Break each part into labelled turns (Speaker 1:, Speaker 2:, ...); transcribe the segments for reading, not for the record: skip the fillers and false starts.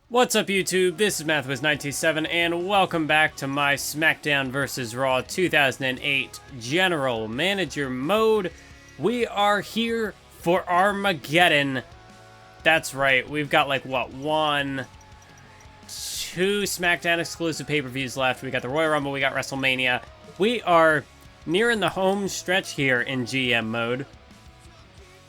Speaker 1: What's up, YouTube? This is MathWiz927, and welcome back to my SmackDown vs. Raw 2008 General Manager mode. We are here for Armageddon. That's right, we've got like, what, two SmackDown exclusive pay-per-views left. We got the Royal Rumble, we got WrestleMania. We are nearing the home stretch here in GM mode.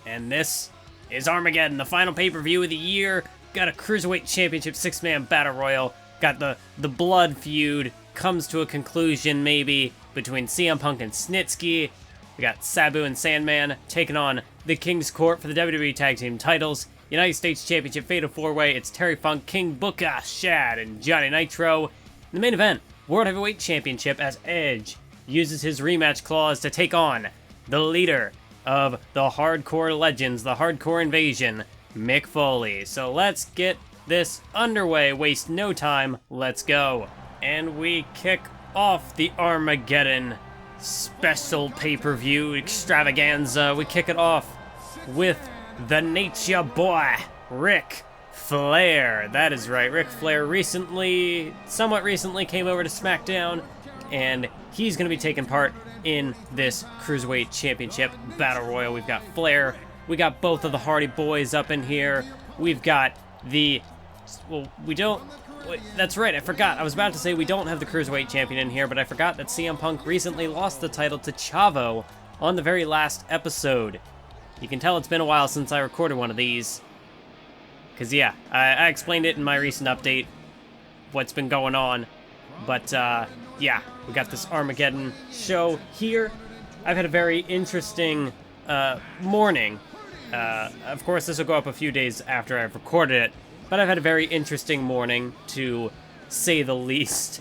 Speaker 1: And this is Armageddon, the final pay-per-view of the year. Got a Cruiserweight Championship 6-man Battle Royal. Got the blood feud. Comes to a conclusion, maybe, between CM Punk and Snitsky. We got Sabu and Sandman taking on the King's Court for the WWE Tag Team Titles. United States Championship Fatal 4-Way. It's Terry Funk, King Booker, Shad, and Johnny Nitro. In the main event, World Heavyweight Championship as Edge uses his rematch clause to take on the leader of the Hardcore Legends, the Hardcore Invasion, Mick Foley. So let's get this underway. Waste no time. Let's go. And we kick off the Armageddon special pay-per-view extravaganza. We kick it off with the Nature Boy, Ric Flair. That is right. Ric Flair somewhat recently came over to SmackDown, and he's going to be taking part in this Cruiserweight Championship Battle Royal. We've got Flair. We got both of the Hardy Boys up in here. We've got that's right, I forgot. I was about to say we don't have the Cruiserweight Champion in here, but I forgot that CM Punk recently lost the title to Chavo on the very last episode. You can tell it's been a while since I recorded one of these. Because, yeah, I explained it in my recent update, what's been going on. But, yeah, we got this Armageddon show here. I've had a very interesting morning. Of course, this will go up a few days after I've recorded it, but I've had a very interesting morning, to say the least.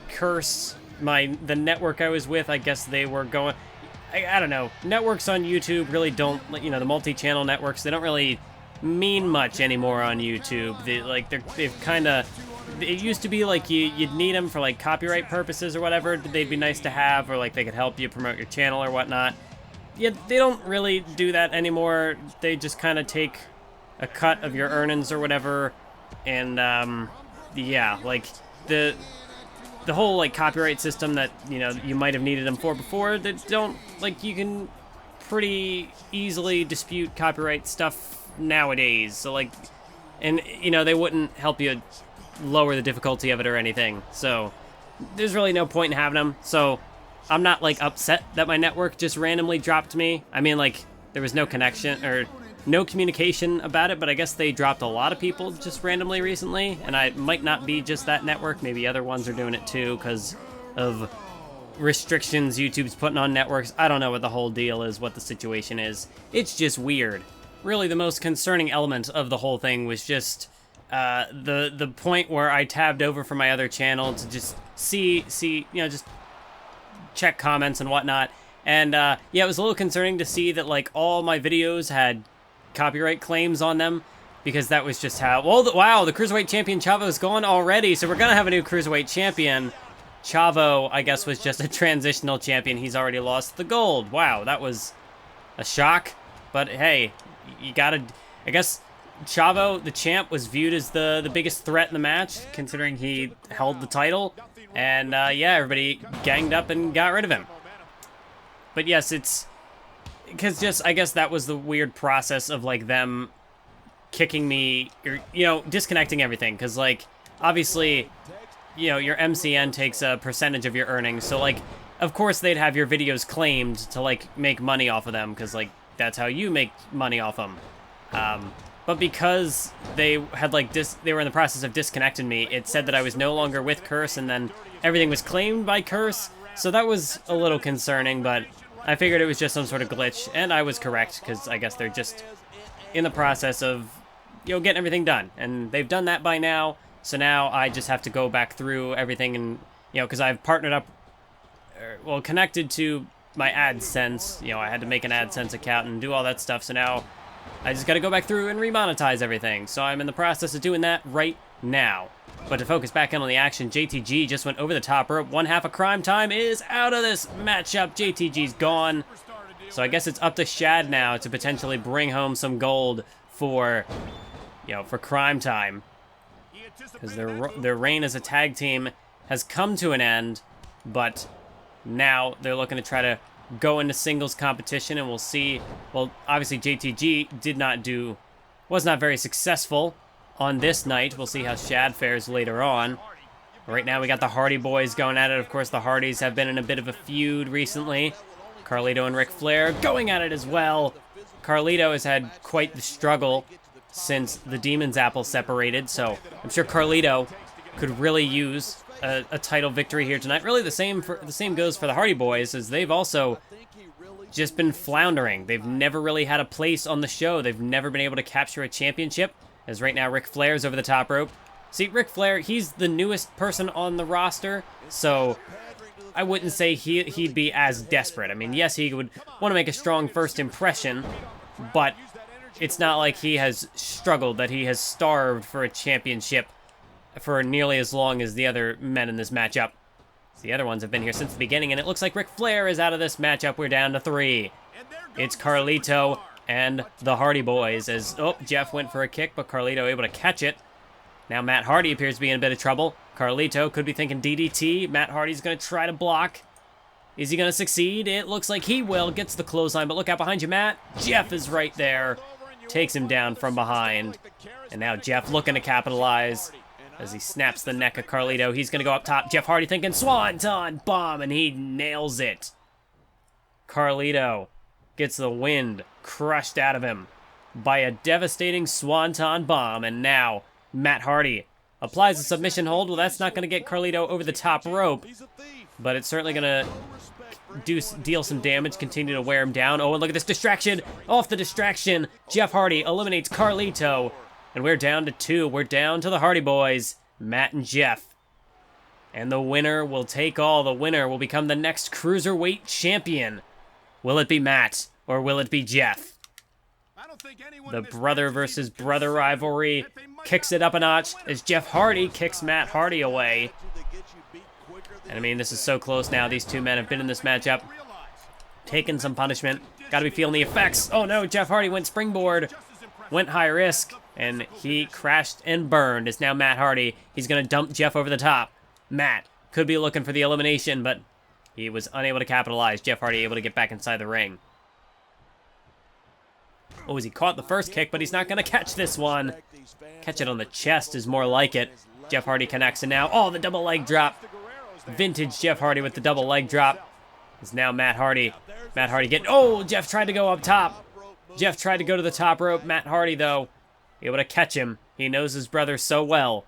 Speaker 1: Curse the network I was with. I guess they were going. I don't know. Networks on YouTube really don't. The multi-channel networks. They don't really mean much anymore on YouTube. They've kind of. It used to be like you'd need them for like copyright purposes or whatever. They'd be nice to have, or like they could help you promote your channel or whatnot. Yeah, they don't really do that anymore. They just kind of take a cut of your earnings or whatever, and yeah, like the whole like copyright system that you might have needed them for before. They don't, like, you can pretty easily dispute copyright stuff nowadays. So like, and they wouldn't help you lower the difficulty of it or anything. So there's really no point in having them. So I'm not, like, upset that my network just randomly dropped me. I mean, like, there was no connection or no communication about it, but I guess they dropped a lot of people just randomly recently, and I might not be just that network. Maybe other ones are doing it too because of restrictions YouTube's putting on networks. I don't know what the whole deal is, what the situation is. It's just weird. Really, the most concerning element of the whole thing was just the point where I tabbed over from my other channel to just see, just check comments and whatnot, and yeah, it was a little concerning to see that like all my videos had copyright claims on them, because that was just how. Wow, the Cruiserweight Champion Chavo's gone already, so we're gonna have a new Cruiserweight Champion. Chavo, I guess, was just a transitional champion. He's already lost the gold. Wow, that was a shock, but hey, you gotta. I guess Chavo, the champ, was viewed as the biggest threat in the match, considering he held the title. And, yeah, everybody ganged up and got rid of him. But, yes, it's. Because I guess that was the weird process of, like, them kicking me, or, disconnecting everything. Because, like, obviously, your MCN takes a percentage of your earnings. So, like, of course they'd have your videos claimed to, like, make money off of them. Because, like, that's how you make money off them. But because they had, like, they were in the process of disconnecting me, it said that I was no longer with Curse, and then everything was claimed by Curse. So that was a little concerning, but I figured it was just some sort of glitch, and I was correct, because I guess they're just in the process of, getting everything done. And they've done that by now, so now I just have to go back through everything and, because I've partnered up, connected to my AdSense. I had to make an AdSense account and do all that stuff, so now I just gotta go back through and remonetize everything. So I'm in the process of doing that right now. But to focus back in on the action, JTG just went over the top rope. One half of Crime Time is out of this matchup. JTG's gone. So I guess it's up to Shad now to potentially bring home some gold for, for crime time. Because their reign as a tag team has come to an end, but now they're looking to try to go into singles competition, and we'll see. Well, obviously JTG was not very successful on this night. We'll see how Shad fares later on. Right now we got the Hardy Boys going at it. Of course, the Hardys have been in a bit of a feud recently. Carlito and Ric Flair going at it as well. Carlito has had quite the struggle since the Demon's Apple separated, so I'm sure Carlito could really use a title victory here tonight. Really, the same goes for the Hardy Boys, as they've also just been floundering. They've never really had a place on the show. They've never been able to capture a championship, as right now Ric Flair's over the top rope. See, Ric Flair, he's the newest person on the roster, so I wouldn't say he'd be as desperate. I mean, yes, he would want to make a strong first impression, but it's not like he has struggled, that he has starved for a championship for nearly as long as the other men in this matchup. The other ones have been here since the beginning, and it looks like Ric Flair is out of this matchup. We're down to 3. It's Carlito and the Hardy Boys, as, Jeff went for a kick, but Carlito able to catch it. Now Matt Hardy appears to be in a bit of trouble. Carlito could be thinking DDT. Matt Hardy's going to try to block. Is he going to succeed? It looks like he will. Gets the clothesline, but look out behind you, Matt. Jeff is right there. Takes him down from behind. And now Jeff looking to capitalize as he snaps the neck of Carlito. He's going to go up top. Jeff Hardy thinking Swanton Bomb, and he nails it. Carlito gets the wind crushed out of him by a devastating Swanton Bomb, and now Matt Hardy applies a submission hold. Well, that's not going to get Carlito over the top rope, but it's certainly going to deal some damage, continue to wear him down. Oh, and look at this distraction. Off the distraction, Jeff Hardy eliminates Carlito, and we're down to 2. We're down to the Hardy Boys, Matt and Jeff. And the winner will take all. The winner will become the next Cruiserweight champion. Will it be Matt, or will it be Jeff? The brother versus brother rivalry kicks it up a notch as Jeff Hardy kicks Matt Hardy away. And I mean, this is so close now. These two men have been in this matchup, taking some punishment. Got to be feeling the effects. Oh no, Jeff Hardy went springboard, went high risk, and he crashed and burned. It's now Matt Hardy. He's going to dump Jeff over the top. Matt could be looking for the elimination, but he was unable to capitalize. Jeff Hardy able to get back inside the ring. Oh, he caught the first kick, but he's not going to catch this one. Catch it on the chest is more like it. Jeff Hardy connects, and now, the double leg drop. Vintage Jeff Hardy with the double leg drop. It's now Matt Hardy. Matt Hardy Jeff tried to go up top. Jeff tried to go to the top rope. Matt Hardy, though, able to catch him. He knows his brother so well.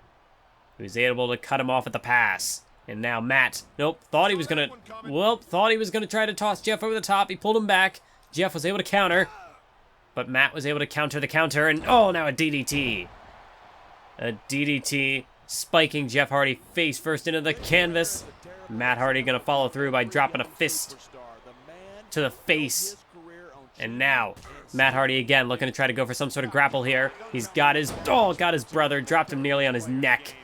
Speaker 1: He was able to cut him off at the pass. And now Matt, thought he was going to try to toss Jeff over the top. He pulled him back. Jeff was able to counter. But Matt was able to counter the counter, and now a DDT. A DDT spiking Jeff Hardy face first into the canvas. Matt Hardy going to follow through by dropping a fist to the face. And now, Matt Hardy again looking to try to go for some sort of grapple here. He's got his brother, dropped him nearly on his neck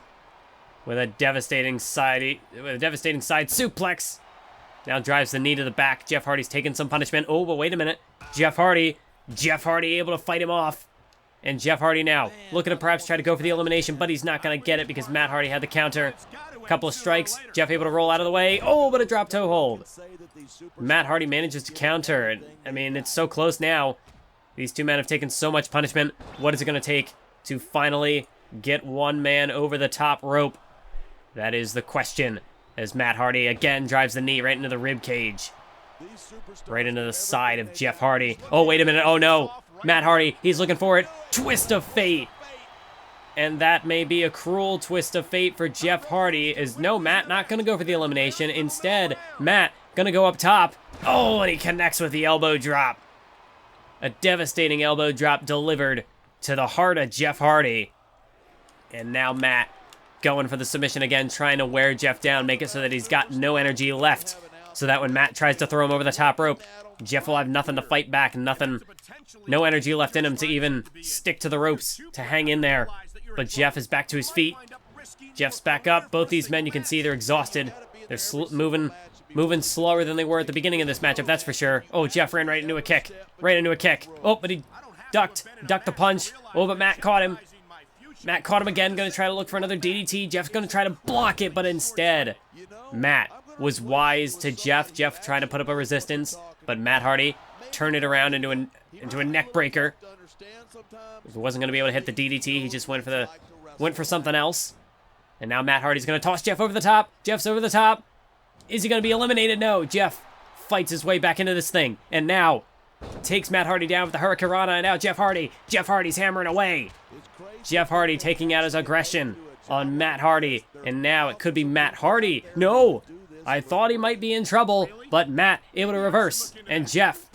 Speaker 1: with a devastating side suplex. Now drives the knee to the back. Jeff Hardy's taking some punishment. Oh, but wait a minute. Jeff Hardy able to fight him off. And Jeff Hardy now looking to perhaps try to go for the elimination, but he's not going to get it because Matt Hardy had the counter. Couple of strikes. Jeff able to roll out of the way. Oh, but a drop toe hold. Matt Hardy manages to counter. And I mean, it's so close now. These two men have taken so much punishment. What is it going to take to finally get one man over the top rope? That is the question, as Matt Hardy again drives the knee right into the rib cage. Right into the side of Jeff Hardy. Oh, wait a minute. Oh, no. Matt Hardy, he's looking for it. Twist of fate. And that may be a cruel twist of fate for Jeff Hardy, as no, Matt not going to go for the elimination. Instead, Matt going to go up top. Oh, and he connects with the elbow drop. A devastating elbow drop delivered to the heart of Jeff Hardy. And now Matt going for the submission again, trying to wear Jeff down, make it so that he's got no energy left. So that when Matt tries to throw him over the top rope, Jeff will have nothing to fight back, no energy left in him to even stick to the ropes, to hang in there. But Jeff is back to his feet. Jeff's back up. Both these men, you can see they're exhausted. They're moving slower than they were at the beginning of this matchup, that's for sure. Oh, Jeff ran right into a kick. Oh, but he ducked the punch. Oh, but Matt caught him. Matt caught him again, gonna try to look for another DDT. Jeff's gonna try to block it, but instead, Matt was wise to Jeff. Jeff trying to put up a resistance, but Matt Hardy turned it around into a neck breaker. He wasn't gonna be able to hit the DDT. He just went for something else. And now Matt Hardy's gonna toss Jeff over the top. Jeff's over the top. Is he gonna be eliminated? No. Jeff fights his way back into this thing, and now takes Matt Hardy down with the Hurricanrana, and now Jeff Hardy's hammering away. Jeff Hardy taking out his aggression on Matt Hardy, and now it could be Matt Hardy. No! I thought he might be in trouble, but Matt able to reverse, and Jeff,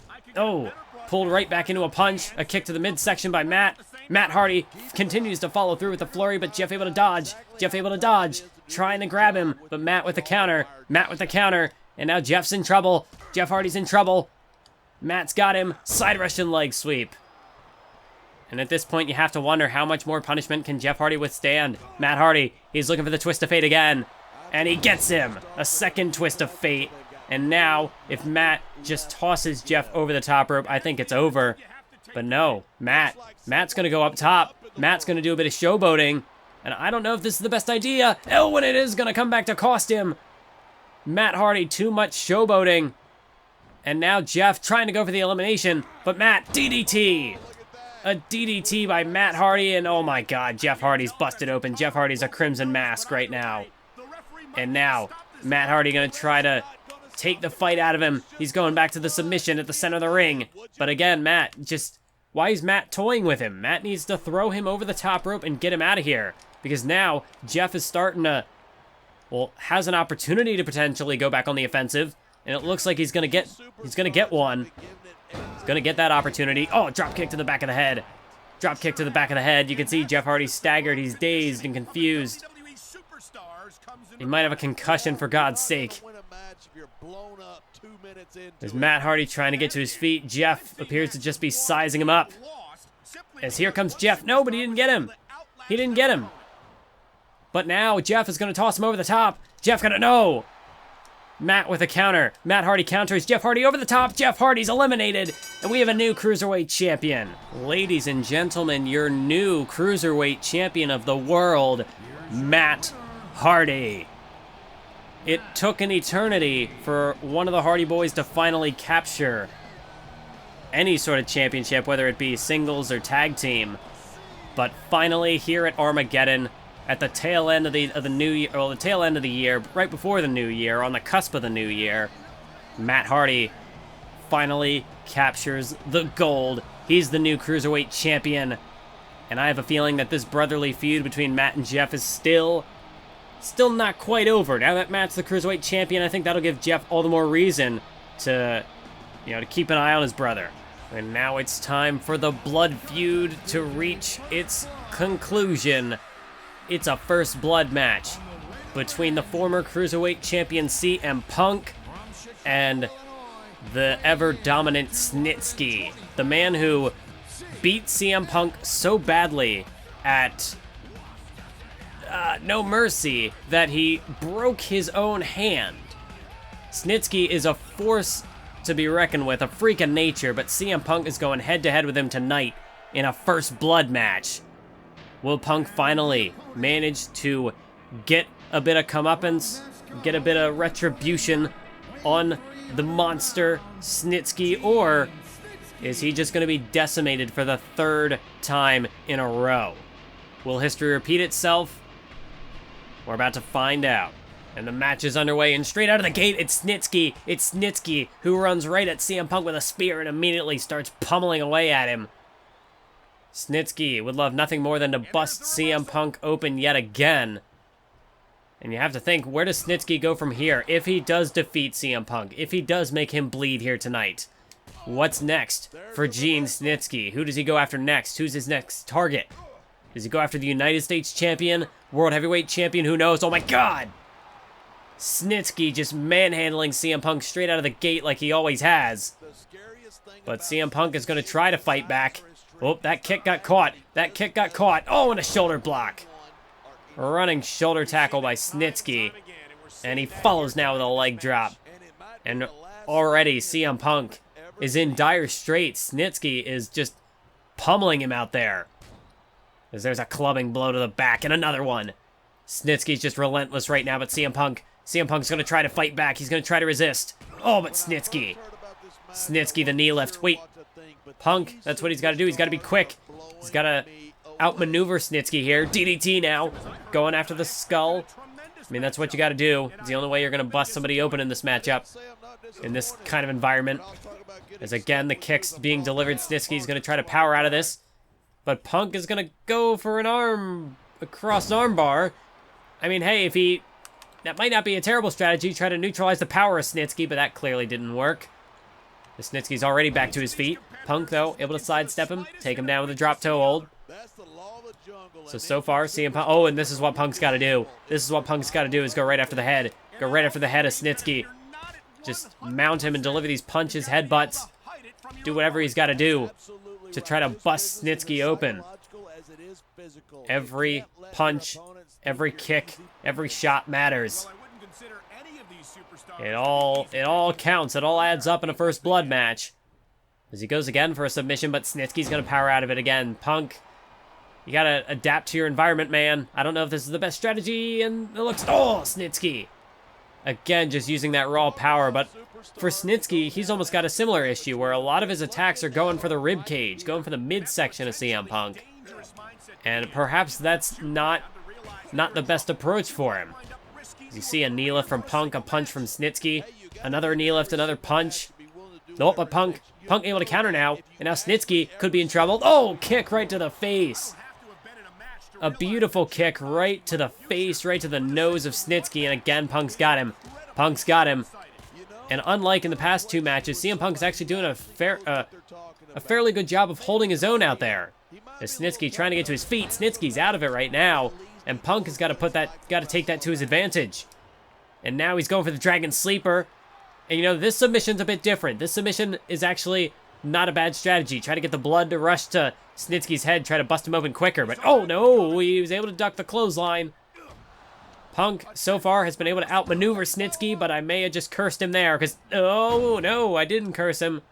Speaker 1: pulled right back into a punch, a kick to the midsection by Matt. Matt Hardy continues to follow through with the flurry, but Jeff able to dodge, trying to grab him, but Matt with the counter, and now Jeff's in trouble. Jeff Hardy's in trouble. Matt's got him, side Russian leg sweep. And at this point, you have to wonder how much more punishment can Jeff Hardy withstand. Matt Hardy, he's looking for the twist of fate again, and he gets him. A second twist of fate. And now, if Matt just tosses Jeff over the top rope, I think it's over. But no, Matt's going to go up top. Matt's going to do a bit of showboating. And I don't know if this is the best idea. Oh, and it is going to come back to cost him. Matt Hardy, too much showboating. And now Jeff trying to go for the elimination. But Matt, DDT. A DDT by Matt Hardy. And oh my God, Jeff Hardy's busted open. Jeff Hardy's a crimson mask right now. And now, Matt Hardy going to try to take the fight out of him. He's going back to the submission at the center of the ring. But again, Matt just... Why is Matt toying with him? Matt needs to throw him over the top rope and get him out of here. Because now, Jeff is starting to... Well, has an opportunity to potentially go back on the offensive. And it looks like he's going to get one. He's going to get that opportunity. Oh, drop kick to the back of the head. Drop kick to the back of the head. You can see Jeff Hardy staggered. He's dazed and confused. He might have a concussion, for God's sake. There's Matt Hardy trying to get to his feet. Jeff appears to just be sizing him up. As here comes Jeff. No, but he didn't get him. He didn't get him. But now Jeff is going to toss him over the top. Jeff gonna... No! Matt with a counter. Matt Hardy counters Jeff Hardy over the top. Jeff Hardy's eliminated. And we have a new Cruiserweight champion. Ladies and gentlemen, your new Cruiserweight champion of the world, Matt Hardy. It took an eternity for one of the Hardy Boys to finally capture any sort of championship, whether it be singles or tag team. But finally, here at Armageddon, at the tail end of the new year, well, the tail end of the year, right before the new year, on the cusp of the new year, Matt Hardy finally captures the gold. He's the new Cruiserweight champion. And I have a feeling that this brotherly feud between Matt and Jeff is still not quite over. Now that Matt's the Cruiserweight champion, I think that'll give Jeff all the more reason to, to keep an eye on his brother. And now it's time for the blood feud to reach its conclusion. It's a first blood match between the former Cruiserweight champion CM Punk and the ever-dominant Snitsky, the man who beat CM Punk so badly at No Mercy that he broke his own hand. Snitsky is a force to be reckoned with, a freak of nature, but CM Punk is going head-to-head with him tonight in a first blood match. Will Punk finally manage to get a bit of comeuppance, get a bit of retribution on the monster Snitsky, or is he just going to be decimated for the third time in a row? Will history repeat itself? We're about to find out. And the match is underway, and straight out of the gate, it's Snitsky. It's Snitsky who runs right at CM Punk with a spear and immediately starts pummeling away at him. Snitsky would love nothing more than to bust CM Punk open yet again. And you have to think, where does Snitsky go from here? If he does defeat CM Punk, if he does make him bleed here tonight, what's next for Gene Snitsky? Who does he go after next? Who's his next target? Does he go after the United States champion? World Heavyweight champion? Who knows? Oh my God! Snitsky just manhandling CM Punk straight out of the gate like he always has. But CM Punk is going to try to fight back. Oh, that kick got caught. That kick got caught. Oh, and a shoulder block. Running shoulder tackle by Snitsky. And he follows now with a leg drop. And already CM Punk is in dire straits. Snitsky is just pummeling him out there. As there's a clubbing blow to the back and another one. Snitsky's just relentless right now, but CM Punk's going to try to fight back. He's going to try to resist. Oh, but Snitsky, the knee lift. Wait, Punk, that's what he's got to do. He's got to be quick. He's got to outmaneuver Snitsky here. DDT now, going after the skull. I mean, that's what you got to do. It's the only way you're going to bust somebody open in this matchup, in this kind of environment. As again, the kick's being delivered. Snitsky's going to try to power out of this, but Punk is going to go for a cross arm bar. I mean, hey, that might not be a terrible strategy. Try to neutralize the power of Snitsky, but that clearly didn't work. The Snitsky's already back to his feet. Punk, though, able to sidestep him, take him down with a drop toe hold. So far, CM Punk... Oh, and this is what Punk's got to do. This is what Punk's got to do, is go right after the head. Go right after the head of Snitsky. Just mount him and deliver these punches, headbutts. Do whatever he's got to do to try to bust Snitsky open. Every punch, every kick, every shot matters. It all counts. It all adds up in a first blood match. As he goes again for a submission, but Snitsky's going to power out of it again. Punk, you got to adapt to your environment, man. I don't know if this is the best strategy, and it looks... Oh, Snitsky. Again, just using that raw power, but for Snitsky, he's almost got a similar issue where a lot of his attacks are going for the rib cage, going for the midsection of CM Punk. And perhaps that's not the best approach for him. You see a knee lift from Punk, a punch from Snitsky, another knee lift, another punch. Nope, but Punk able to counter now, and now Snitsky could be in trouble. Oh, kick right to the face. A beautiful kick right to the face, right to the nose of Snitsky, and again, Punk's got him. And unlike in the past two matches, CM Punk's actually doing a fairly good job of holding his own out there. As Snitsky trying to get to his feet, Snitsky's out of it right now, and Punk has got to take that to his advantage. And now he's going for the Dragon Sleeper. And you know, this submission's a bit different. This submission is actually not a bad strategy. Try to get the blood to rush to Snitsky's head, try to bust him open quicker, but oh no, he was able to duck the clothesline. Punk, so far, has been able to outmaneuver Snitsky, but I may have just cursed him there, because, oh no, I didn't curse him.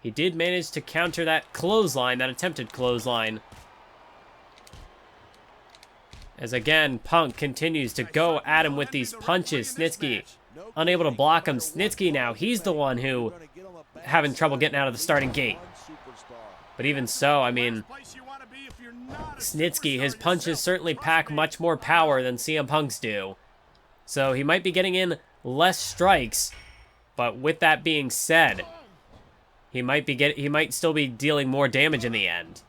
Speaker 1: He did manage to counter that clothesline, that attempted clothesline. As again, Punk continues to go at him with these punches. Snitsky unable to block him. Snitsky now, he's the one who having trouble getting out of the starting gate. But even so, I mean, Snitsky, his punches certainly pack much more power than CM Punk's do. So he might be getting in less strikes, but with that being said, he might still be dealing more damage in the end.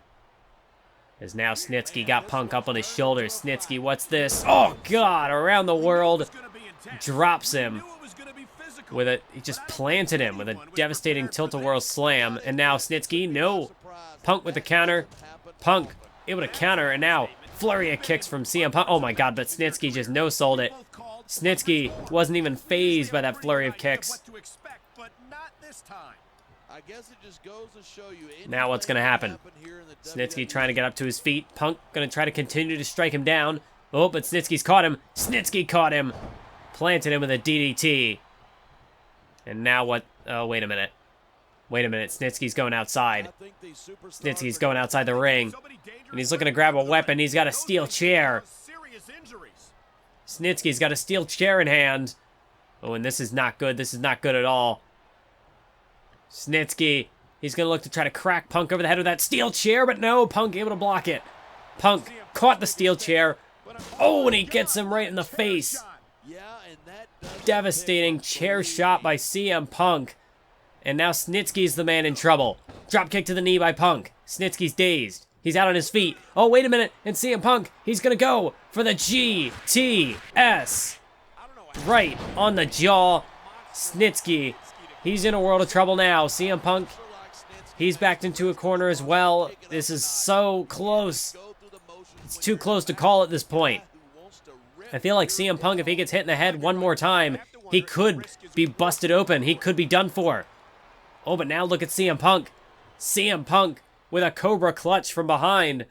Speaker 1: As now Snitsky got Punk up on his shoulders. Snitsky, what's this? Oh God, around the world, drops him with a, he just planted him with a devastating tilt-a-whirl slam. And now Snitsky, no. Punk with the counter. Punk able to counter, and now flurry of kicks from CM Punk. Oh my God, but Snitsky just no-sold it. Snitsky wasn't even fazed by that flurry of kicks. Now what's going to happen? Snitsky trying to get up to his feet. Punk going to try to continue to strike him down. Oh, but Snitsky's caught him. Snitsky caught him. Planted him with a DDT. And now what? Oh, wait a minute. Wait a minute. Snitsky's going outside. Snitsky's going outside the ring. And he's looking to grab a weapon. He's got a steel chair. Snitsky's got a steel chair in hand. Oh, and this is not good. This is not good at all. Snitsky, he's going to look to try to crack Punk over the head with that steel chair, but no, Punk able to block it. Punk caught the steel chair. Oh, and he gets him right in the face. Devastating chair shot by CM Punk. And now Snitsky's the man in trouble. Drop kick to the knee by Punk. Snitsky's dazed. He's out on his feet. Oh, wait a minute. And CM Punk, he's going to go for the GTS. Right on the jaw. Snitsky, he's in a world of trouble now. CM Punk, he's backed into a corner as well. This is so close. It's too close to call at this point. I feel like CM Punk, if he gets hit in the head one more time, he could be busted open. He could be done for. Oh, but now look at CM Punk. CM Punk with a Cobra clutch from behind.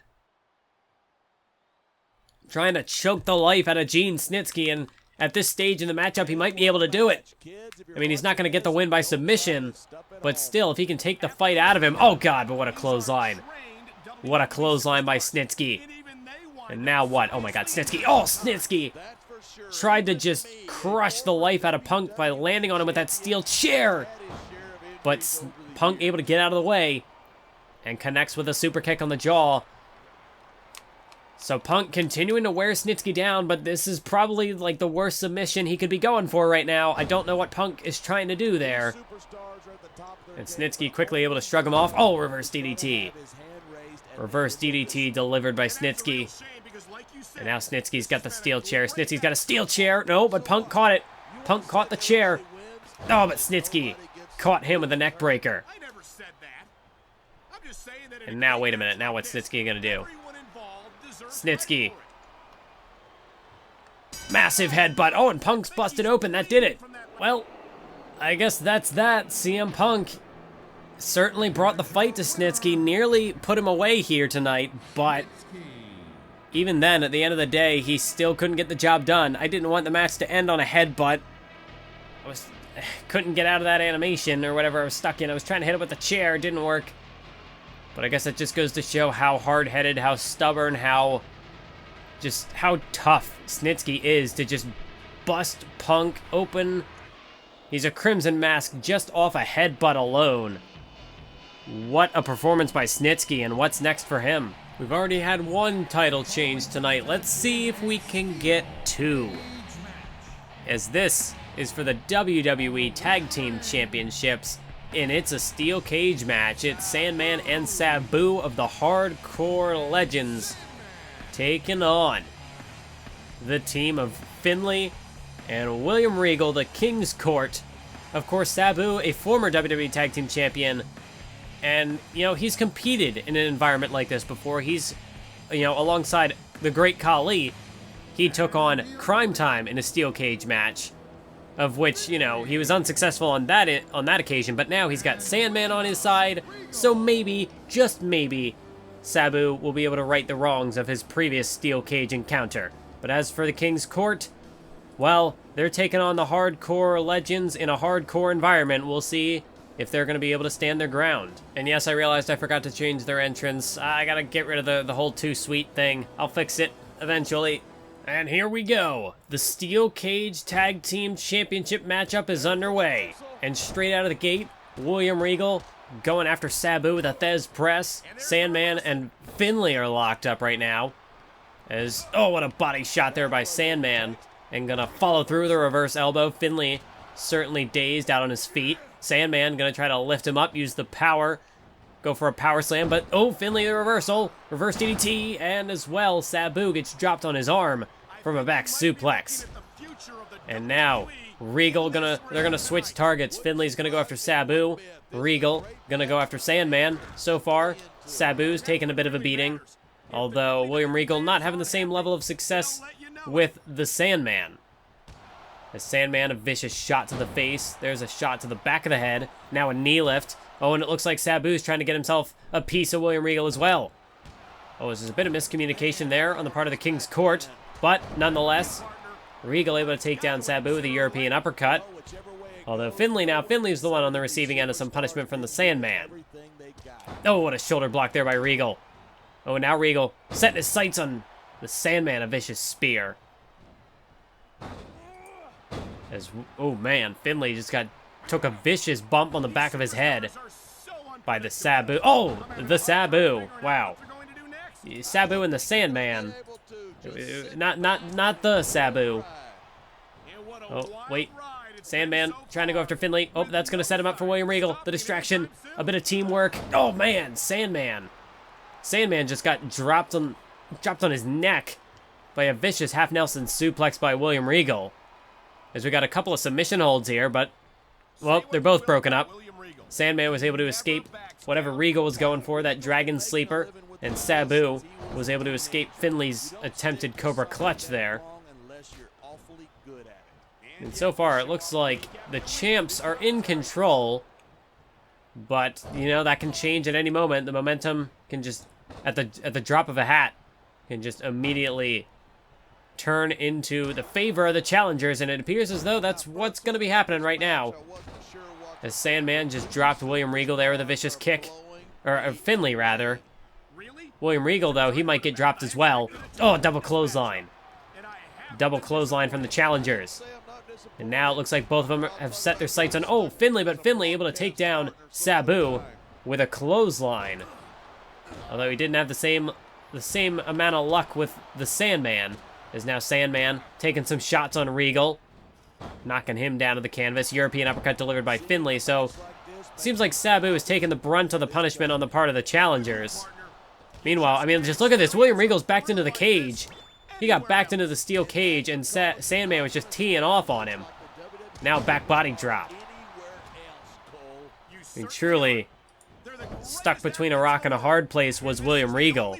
Speaker 1: Trying to choke the life out of Gene Snitsky, and at this stage in the matchup, he might be able to do it. I mean, he's not going to get the win by submission, but still, if he can take the fight out of him. Oh, God, but what a clothesline. What a clothesline by Snitsky. And now what? Oh my god, Snitsky. Oh, Snitsky tried to just crush the life out of Punk by landing on him with that steel chair. But Punk able to get out of the way and connects with a super kick on the jaw. So Punk continuing to wear Snitsky down, but this is probably like the worst submission he could be going for right now. I don't know what Punk is trying to do there. And Snitsky quickly able to shrug him off. Oh, reverse DDT. Reverse DDT delivered by Snitsky. And now Snitsky's got the steel chair. Snitsky's got a steel chair. No, but Punk caught it. Punk caught the chair. Oh, but Snitsky caught him with the neck breaker. And now, wait a minute. Now what's Snitsky going to do? Snitsky. Massive headbutt. Oh, and Punk's busted open. That did it. Well, I guess that's that. CM Punk certainly brought the fight to Snitsky. Nearly put him away here tonight, but even then, at the end of the day, he still couldn't get the job done. I didn't want the match to end on a headbutt. Couldn't get out of that animation or whatever I was stuck in. I was trying to hit it with the chair. It didn't work. But I guess that just goes to show how hard-headed, how stubborn, how tough Snitsky is to just bust Punk open. He's a Crimson Mask just off a headbutt alone. What a performance by Snitsky, and what's next for him? We've already had one title change tonight. Let's see if we can get two. As this is for the WWE Tag Team Championships, and it's a steel cage match. It's Sandman and Sabu of the Hardcore Legends taking on the team of Finlay and William Regal, the King's Court. Of course, Sabu, a former WWE Tag Team Champion, and, you know, he's competed in an environment like this before. He's, you know, alongside the Great Khali, he took on Crime Time in a steel cage match, of which, you know, he was unsuccessful on that occasion, but now he's got Sandman on his side, so maybe, just maybe, Sabu will be able to right the wrongs of his previous steel cage encounter. But as for the King's Court, well, they're taking on the Hardcore Legends in a hardcore environment. We'll see if they're going to be able to stand their ground. And yes, I realized I forgot to change their entrance. I gotta get rid of the whole too sweet thing. I'll fix it eventually. And here we go. The Steel Cage Tag Team Championship matchup is underway. And straight out of the gate, William Regal going after Sabu with a Thez press. Sandman and Finlay are locked up right now. As, oh, what a body shot there by Sandman. And gonna follow through with a reverse elbow. Finlay certainly dazed out on his feet. Sandman gonna try to lift him up, use the power, go for a power slam, but oh, Finlay the reversal, reverse DDT, and as well, Sabu gets dropped on his arm from a back suplex. And now, Regal they're gonna switch targets. Finlay's gonna go after Sabu, Regal gonna go after Sandman. So far, Sabu's taken a bit of a beating, although William Regal not having the same level of success with the Sandman. The Sandman, a vicious shot to the face. There's a shot to the back of the head. Now a knee lift. Oh, and it looks like Sabu's trying to get himself a piece of William Regal as well. Oh, there's a bit of miscommunication there on the part of the King's Court. But, nonetheless, Regal able to take down Sabu with a European uppercut. Although Finlay's the one on the receiving end of some punishment from the Sandman. Oh, what a shoulder block there by Regal. Oh, now Regal setting his sights on the Sandman, a vicious spear. As, oh man, Finlay just took a vicious bump on the back of his head by the Sabu. Oh, the Sabu. Wow. Sabu and the Sandman. Not the Sabu. Oh, wait. Sandman trying to go after Finlay. Oh, that's going to set him up for William Regal. The distraction. A bit of teamwork. Oh, man. Sandman. Sandman just got dropped on his neck by a vicious half Nelson suplex by William Regal. As we got a couple of submission holds here, but, well, they're both broken up. Sandman was able to escape whatever Regal was going for, that Dragon Sleeper, and Sabu was able to escape Finlay's attempted Cobra Clutch there. And so far, it looks like the champs are in control, but, you know, that can change at any moment. The momentum can just, at the drop of a hat, can just immediately turn into the favor of the challengers, and it appears as though that's what's going to be happening right now. As Sandman just dropped William Regal there with a vicious kick, or Finlay rather. William Regal, though, he might get dropped as well. Oh, double clothesline. Double clothesline from the challengers. And now it looks like both of them have set their sights on, oh, Finlay, but Finlay able to take down Sabu with a clothesline. Although he didn't have the same amount of luck with the Sandman. As now Sandman taking some shots on Regal. Knocking him down to the canvas. European uppercut delivered by Finlay. So, seems like Sabu is taking the brunt of the punishment on the part of the challengers. Meanwhile, I mean, just look at this. William Regal's backed into the cage. He got backed into the steel cage, and Sandman was just teeing off on him. Now back body drop. I mean, truly stuck between a rock and a hard place was William Regal.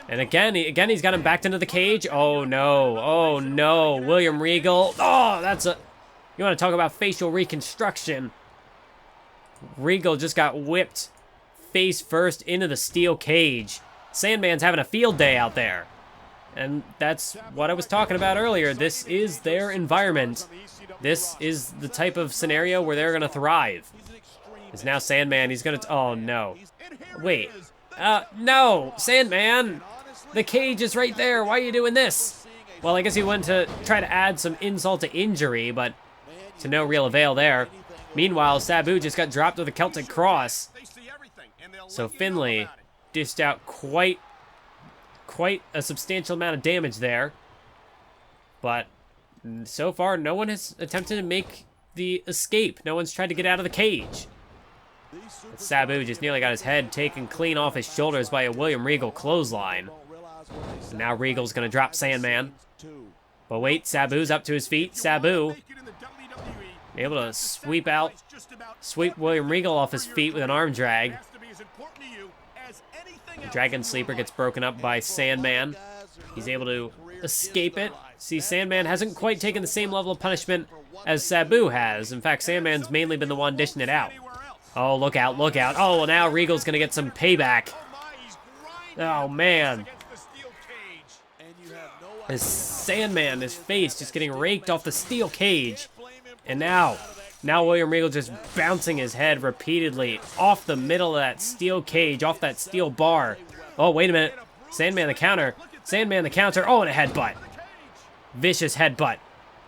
Speaker 1: And again, he's got him backed into the cage. Oh, no. Oh, no. William Regal. Oh, that's a... You want to talk about facial reconstruction. Regal just got whipped face first into the steel cage. Sandman's having a field day out there. And that's what I was talking about earlier. This is their environment. This is the type of scenario where they're going to thrive. It's now Sandman. He's going to... Oh, no. Wait. No! Sandman! The cage is right there. Why are you doing this? Well, I guess he went to try to add some insult to injury, but to no real avail there. Meanwhile, Sabu just got dropped with a Celtic Cross. So Finlay dished out quite a substantial amount of damage there. But so far, no one has attempted to make the escape. No one's tried to get out of the cage. But Sabu just nearly got his head taken clean off his shoulders by a William Regal clothesline. So now Regal's going to drop Sandman. But wait, Sabu's up to his feet. Sabu able to sweep William Regal off his feet with an arm drag. Dragon Sleeper gets broken up by Sandman. He's able to escape it. See, Sandman hasn't quite taken the same level of punishment as Sabu has. In fact, Sandman's mainly been the one dishing it out. Oh, look out, look out. Oh, well, now Regal's going to get some payback. Oh, man. As Sandman, his face just getting raked off the steel cage. And now William Regal just bouncing his head repeatedly off the middle of that steel cage, off that steel bar. Oh, wait a minute. Sandman the counter. Sandman the counter. Oh, and a headbutt. Vicious headbutt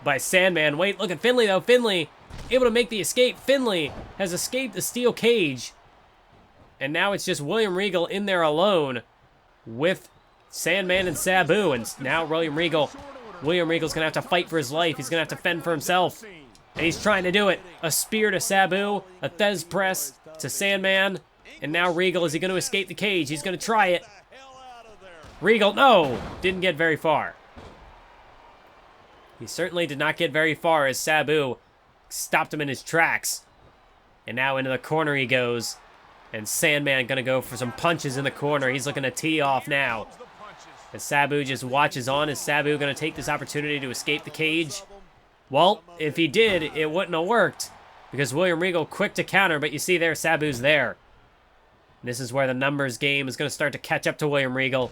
Speaker 1: by Sandman. Wait, look at Finlay, though. Finlay able to make the escape. Finlay has escaped the steel cage. And now it's just William Regal in there alone with Sandman and Sabu. And now William Regal's going to have to fight for his life. He's going to have to fend for himself. And he's trying to do it. A spear to Sabu, a Thez press to Sandman, and now Regal, is he going to escape the cage? He's going to try it. Regal, no! Didn't get very far. He certainly did not get very far as Sabu stopped him in his tracks. And now into the corner he goes. And Sandman going to go for some punches in the corner. He's looking to tee off now. As Sabu just watches on, is Sabu going to take this opportunity to escape the cage? Well, if he did, it wouldn't have worked, because William Regal quick to counter, but you see there, Sabu's there. This is where the numbers game is going to start to catch up to William Regal.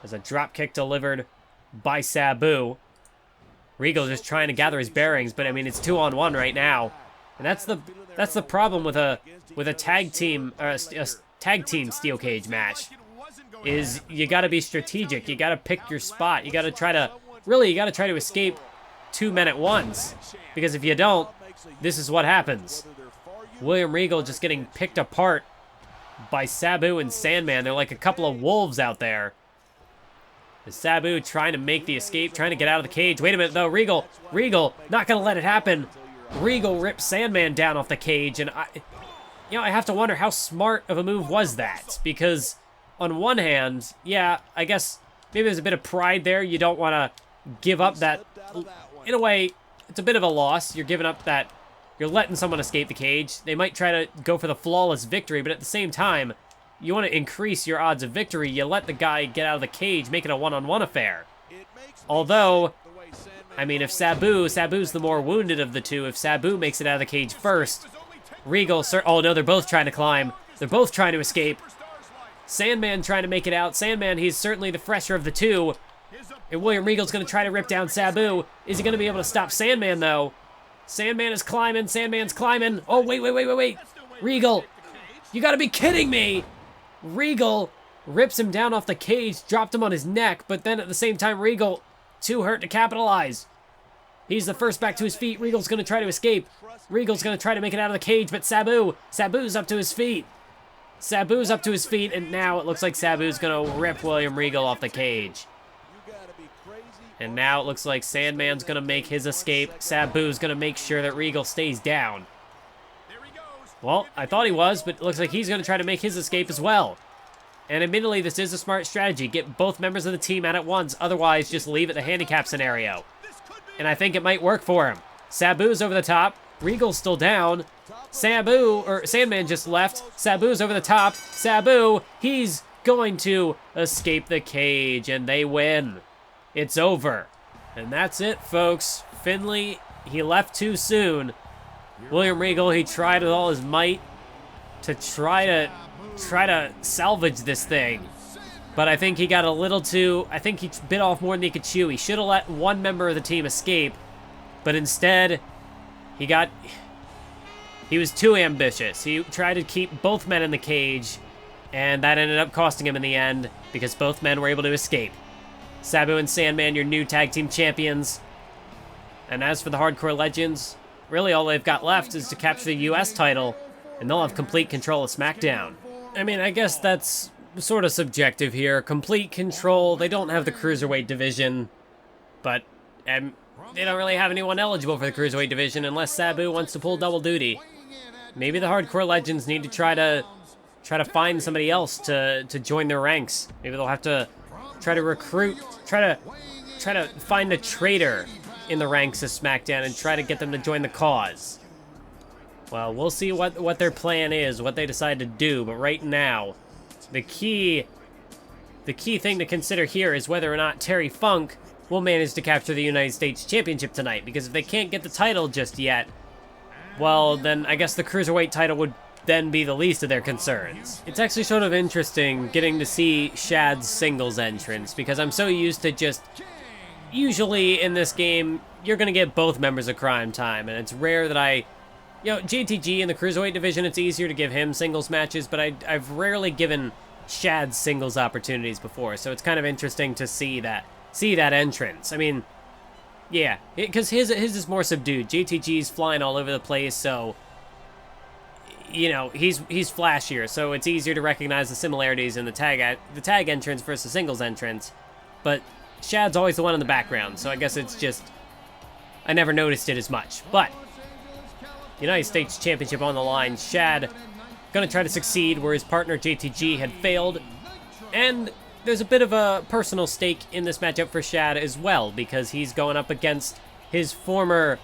Speaker 1: As a drop kick delivered by Sabu. Regal just trying to gather his bearings, but I mean, it's 2-on-1 right now. And that's the problem with a tag team steel cage match. Is you got to be strategic. You got to pick your spot. You got to try to escape 2 men at once, because if you don't, this is what happens. William Regal just getting picked apart by Sabu and Sandman. They're like a couple of wolves out there. The Sabu trying to make the escape, trying to get out of the cage. Wait a minute, though. Regal, not going to let it happen. Regal rips Sandman down off the cage, and I have to wonder how smart of a move was that, because on one hand, yeah, I guess maybe there's a bit of pride there. You don't want to give up that. In a way, it's a bit of a loss. You're giving up that. You're letting someone escape the cage. They might try to go for the flawless victory, but at the same time, you want to increase your odds of victory. You let the guy get out of the cage, make it a one-on-one affair. Although, I mean, if Sabu's the more wounded of the two, if Sabu makes it out of the cage first, Regal, oh no, they're both trying to climb. They're both trying to escape. Sandman trying to make it out. Sandman, he's certainly the fresher of the two. And William Regal's going to try to rip down Sabu. Is he going to be able to stop Sandman, though? Sandman is climbing. Sandman's climbing. Oh, wait. Regal, you got to be kidding me. Regal rips him down off the cage, dropped him on his neck, but then at the same time, Regal, too hurt to capitalize. He's the first back to his feet. Regal's going to try to escape. Regal's going to try to make it out of the cage, but Sabu's up to his feet. Sabu's up to his feet, and now it looks like Sabu's going to rip William Regal off the cage. And now it looks like Sandman's going to make his escape. Sabu's going to make sure that Regal stays down. Well, I thought he was, but it looks like he's going to try to make his escape as well. And admittedly, this is a smart strategy. Get both members of the team out at once. Otherwise, just leave it the handicap scenario. And I think it might work for him. Sabu's over the top. Regal's still down. Sandman just left. Sabu's over the top. Sabu, he's going to escape the cage, and they win. It's over. And that's it, folks. Finlay, he left too soon. William Regal, he tried with all his might to try to salvage this thing. But I think he got a little too... I think he bit off more than he could chew. He should have let one member of the team escape. But instead, he was too ambitious. He tried to keep both men in the cage, and that ended up costing him in the end because both men were able to escape. Sabu and Sandman, your new tag team champions. And as for the Hardcore Legends, really all they've got left is to capture the US title, and they'll have complete control of SmackDown. I mean, I guess that's sort of subjective here. Complete control. They don't have the Cruiserweight division, but they don't really have anyone eligible for the Cruiserweight division unless Sabu wants to pull double duty. Maybe the Hardcore Legends need to try to find somebody else to join their ranks. Maybe they'll have to try to recruit, try to find a traitor in the ranks of SmackDown and try to get them to join the cause. Well, we'll see what their plan is, what they decide to do, but right now, the key thing to consider here is whether or not Terry Funk will manage to capture the United States Championship tonight, because if they can't get the title just yet, well, then I guess the Cruiserweight title would then be the least of their concerns. It's actually sort of interesting getting to see Shad's singles entrance, because I'm so used to just... Usually in this game, you're going to get both members of Crime Time, and it's rare that JTG in the Cruiserweight division, it's easier to give him singles matches, but I've rarely given Shad singles opportunities before, so it's kind of interesting to see that entrance. I mean, yeah, because his is more subdued. JTG's flying all over the place, so... he's flashier, so it's easier to recognize the similarities in the tag entrance versus singles entrance. But Shad's always the one in the background, so I guess it's just... I never noticed it as much. But United States Championship on the line. Shad gonna try to succeed where his partner JTG had failed. And there's a bit of a personal stake in this matchup for Shad as well, because he's going up against his former...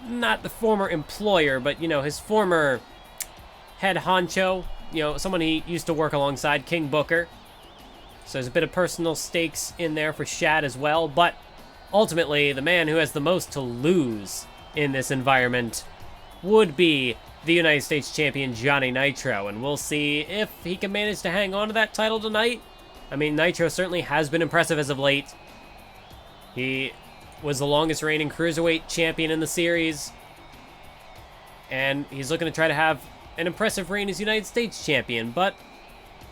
Speaker 1: Not the former employer, but, his former... head honcho, someone he used to work alongside, King Booker. So there's a bit of personal stakes in there for Shad as well, but ultimately, the man who has the most to lose in this environment would be the United States Champion Johnny Nitro, and we'll see if he can manage to hang on to that title tonight. I mean, Nitro certainly has been impressive as of late. He was the longest reigning Cruiserweight champion in the series, and he's looking to try to have an impressive reign as United States Champion, but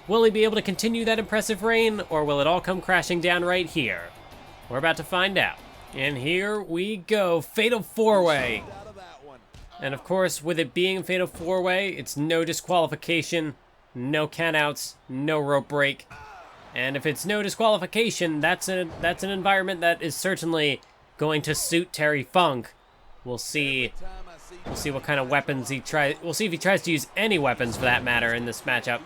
Speaker 1: will he be able to continue that impressive reign, or will it all come crashing down right here? We're about to find out. And here we go, Fatal 4-Way. And of course, with it being a Fatal 4-Way, it's no disqualification, no countouts, no rope break. And if it's no disqualification, that's an environment that is certainly going to suit Terry Funk. We'll see what kind of weapons he tries. We'll see if he tries to use any weapons for that matter in this matchup.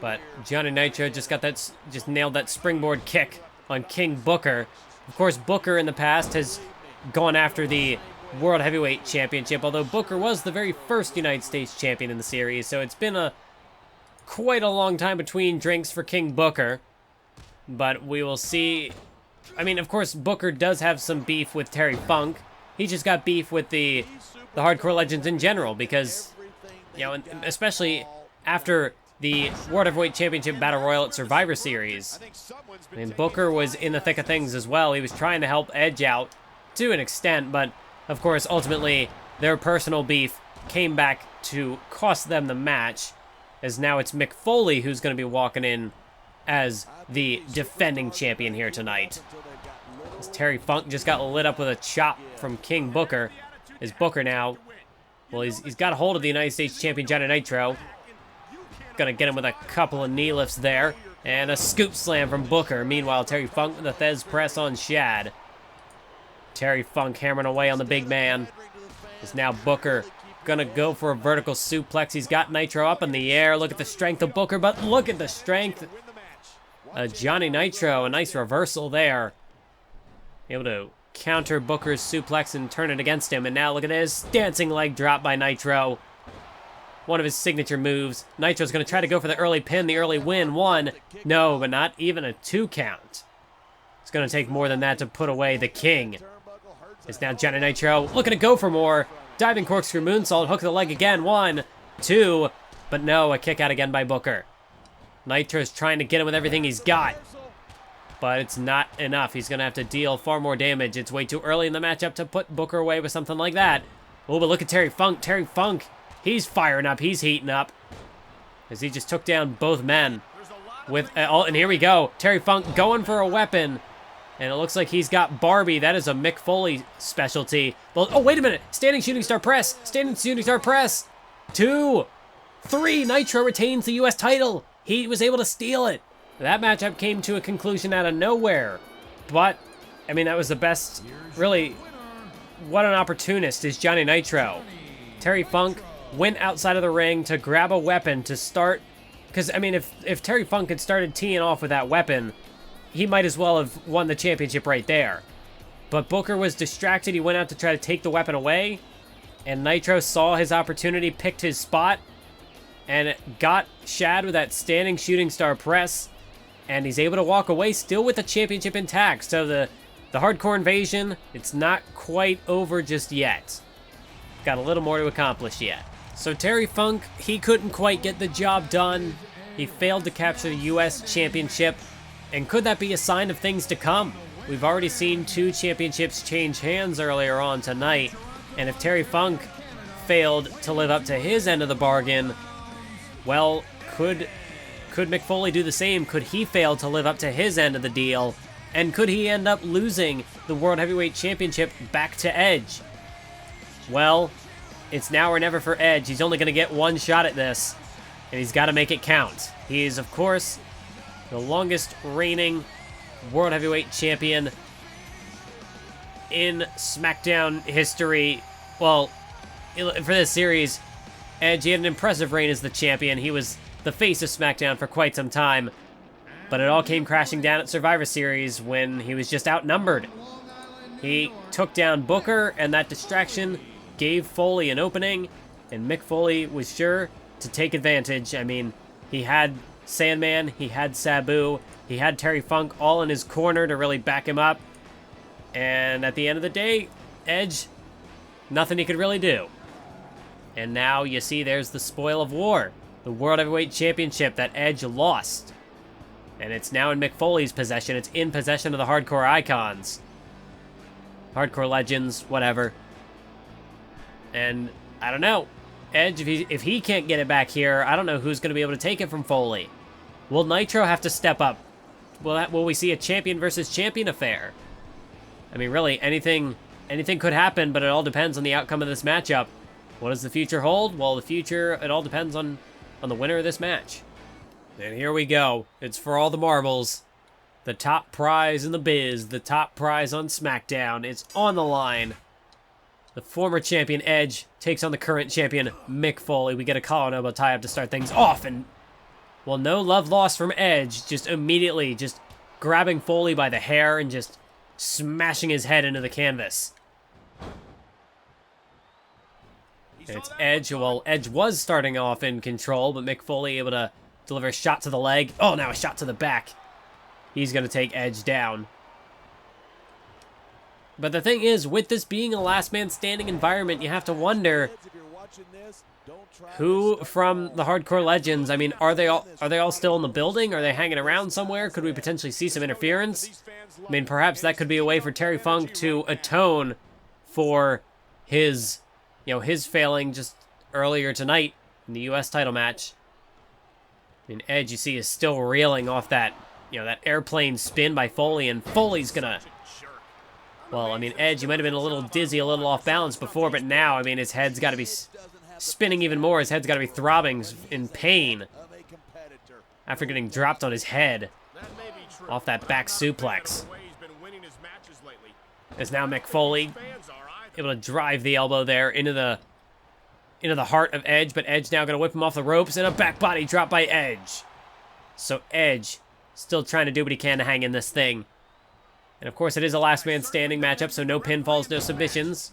Speaker 1: But Johnny Nitro just nailed that springboard kick on King Booker. Of course, Booker in the past has gone after the World Heavyweight Championship, although Booker was the very first United States Champion in the series, so it's been quite a long time between drinks for King Booker. But we will see. I mean, of course, Booker does have some beef with Terry Funk. He just got beef with the Hardcore Legends in general because, and especially after the World Heavyweight Championship Battle Royal at Survivor Series. I mean, Booker was in the thick of things as well. He was trying to help Edge out to an extent, but of course, ultimately, their personal beef came back to cost them the match. as now it's Mick Foley who's going to be walking in as the defending champion here tonight. As Terry Funk just got lit up with a chop from King Booker. Is Booker now, well, he's got a hold of the United States champion Johnny Nitro. Gonna get him with a couple of knee lifts there. And a scoop slam from Booker. Meanwhile, Terry Funk with a Thez press on Shad. Terry Funk hammering away on the big man. Is now Booker gonna go for a vertical suplex. He's got Nitro up in the air. Look at the strength of Booker, but look at the strength. Johnny Nitro, a nice reversal there. Able to counter Booker's suplex and turn it against him. And now look at this dancing leg drop by Nitro. One of his signature moves. Nitro's going to try to go for the early pin, the early win. 1. No, but not even a 2 count. It's going to take more than that to put away the King. It's now Johnny Nitro looking to go for more. Diving corkscrew moonsault, hook the leg again. 1, 2, but no, a kick out again by Booker. Nitro's trying to get him with everything he's got. But it's not enough. He's going to have to deal far more damage. It's way too early in the matchup to put Booker away with something like that. Oh, but look at Terry Funk. Terry Funk, he's firing up. He's heating up. As he just took down both men. And here we go. Terry Funk going for a weapon. And it looks like he's got Barbie. That is a Mick Foley specialty. Oh, wait a minute. Standing shooting star press. Standing shooting star press. 2, 3. Nitro retains the U.S. title. He was able to steal it. That matchup came to a conclusion out of nowhere. But, I mean, that was the best. Really, what an opportunist is Johnny Nitro. Terry Funk went outside of the ring to grab a weapon to start. Because, I mean, if Terry Funk had started teeing off with that weapon, he might as well have won the championship right there. But Booker was distracted. He went out to try to take the weapon away. And Nitro saw his opportunity, picked his spot, and got Shad with that standing shooting star press. And he's able to walk away still with the championship intact. So the hardcore invasion, it's not quite over just yet. Got a little more to accomplish yet. So Terry Funk, he couldn't quite get the job done. He failed to capture the U.S. championship. And could that be a sign of things to come? We've already seen 2 championships change hands earlier on tonight. And if Terry Funk failed to live up to his end of the bargain, well, could Mick Foley do the same? Could he fail to live up to his end of the deal? And could he end up losing the World Heavyweight Championship back to Edge? Well, it's now or never for Edge. He's only going to get 1 shot at this, and he's got to make it count. He is, of course, the longest reigning World Heavyweight Champion in SmackDown history. Well, for this series, Edge, he had an impressive reign as the champion. He was the face of SmackDown for quite some time. But it all came crashing down at Survivor Series when he was just outnumbered. He took down Booker, and that distraction gave Foley an opening, and Mick Foley was sure to take advantage. I mean, he had Sandman, he had Sabu, he had Terry Funk all in his corner to really back him up. And at the end of the day, Edge, nothing he could really do. And now you see there's the spoil of war. The World Heavyweight Championship that Edge lost. And it's now in Mick Foley's possession. It's in possession of the Hardcore Icons. Hardcore Legends, whatever. And I don't know. Edge, if he can't get it back here, I don't know who's going to be able to take it from Foley. Will Nitro have to step up? Will we see a champion versus champion affair? I mean, really, anything could happen, but it all depends on the outcome of this matchup. What does the future hold? Well, the future, it all depends on the winner of this match. And here we go. It's for all the marbles. The top prize in the biz, the top prize on SmackDown. It's on the line. The former champion Edge takes on the current champion Mick Foley. We get a collar and elbow tie-up to start things off. And, well, no love lost from Edge. Just immediately just grabbing Foley by the hair and just smashing his head into the canvas. And it's Edge. Well, Edge was starting off in control, but Mick Foley able to deliver a shot to the leg. Oh, now a shot to the back. He's going to take Edge down. But the thing is, with this being a last man standing environment, you have to wonder who from the Hardcore Legends, I mean, are they all still in the building? Are they hanging around somewhere? Could we potentially see some interference? I mean, perhaps that could be a way for Terry Funk to atone for his failing just earlier tonight in the U.S. title match. And Edge, you see, is still reeling off that, that airplane spin by Foley, and Foley's gonna... Well, I mean, Edge, he might have been a little dizzy, a little off balance before, but now, I mean, his head's got to be spinning even more. His head's got to be throbbing in pain after getting dropped on his head off that back suplex. As now Mick Foley able to drive the elbow there into the heart of Edge, but Edge now going to whip him off the ropes, and a back body drop by Edge. So Edge still trying to do what he can to hang in this thing. And of course, it is a last man standing matchup, so no pinfalls, no submissions,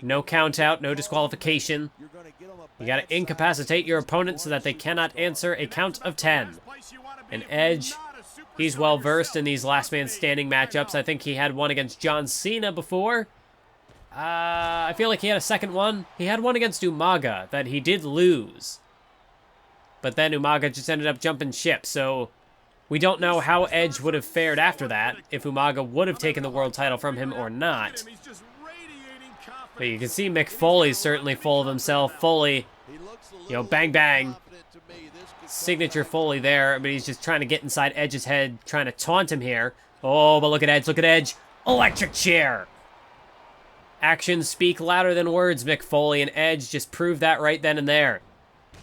Speaker 1: no count out, no disqualification. You got to incapacitate your opponent so that they cannot answer a count of 10. And Edge, he's well versed in these last man standing matchups. I think he had one against John Cena before. I feel like he had a second one. He had one against Umaga that he did lose. But then Umaga just ended up jumping ship, so we don't know how Edge would have fared after that, if Umaga would have taken the world title from him or not. But you can see Mick Foley's certainly full of himself. Foley, bang bang. Signature Foley there, but he's just trying to get inside Edge's head, trying to taunt him here. Oh, but look at Edge, look at Edge. Electric chair. Actions speak louder than words, Mick Foley, and Edge just proved that right then and there.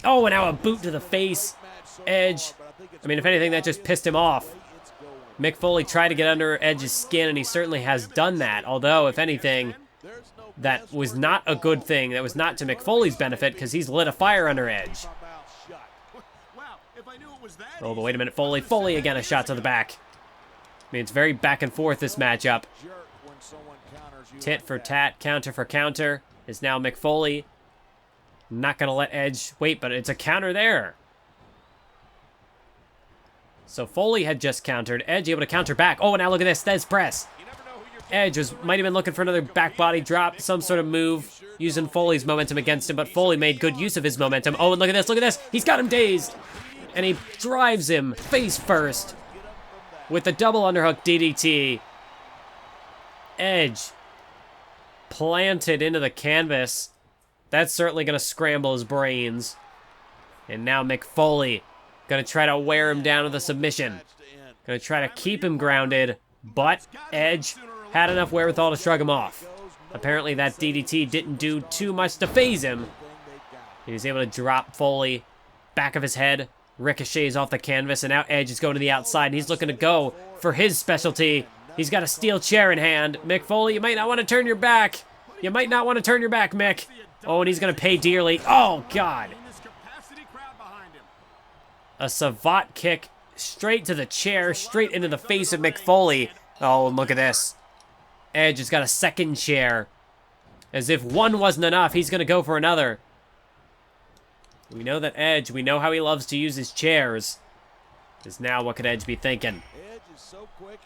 Speaker 1: Oh, and now a boot to the face. Edge, I mean, if anything, that just pissed him off. Mick Foley tried to get under Edge's skin, and he certainly has done that. Although, if anything, that was not a good thing. That was not to Mick Foley's benefit, because he's lit a fire under Edge. Oh, but wait a minute, Foley. Foley again, a shot to the back. I mean, it's very back and forth, this matchup. Tit for tat, counter for counter, is now Mick Foley. Not going to let Edge wait, but it's a counter there. So Foley had just countered. Edge able to counter back. Oh, and now look at this. Thez press. Edge might have been looking for another back body drop, some sort of move, using Foley's momentum against him, but Foley made good use of his momentum. Oh, and look at this. Look at this. He's got him dazed. And he drives him face first with the double underhook DDT. Edge planted into the canvas. That's certainly going to scramble his brains. And now Mick Foley going to try to wear him down with a submission. Going to try to keep him grounded, but Edge had enough wherewithal to shrug him off. Apparently that DDT didn't do too much to phase him. He was able to drop Foley, back of his head, ricochets off the canvas, and now Edge is going to the outside, and he's looking to go for his specialty. He's got a steel chair in hand. Mick Foley, you might not want to turn your back. You might not want to turn your back, Mick. Oh, and he's going to pay dearly. Oh, God. A savate kick straight to the chair, straight into the face of Mick Foley. Oh, and look at this. Edge has got a second chair. As if one wasn't enough, he's going to go for another. We know that Edge, we know how he loves to use his chairs. Because now what could Edge be thinking?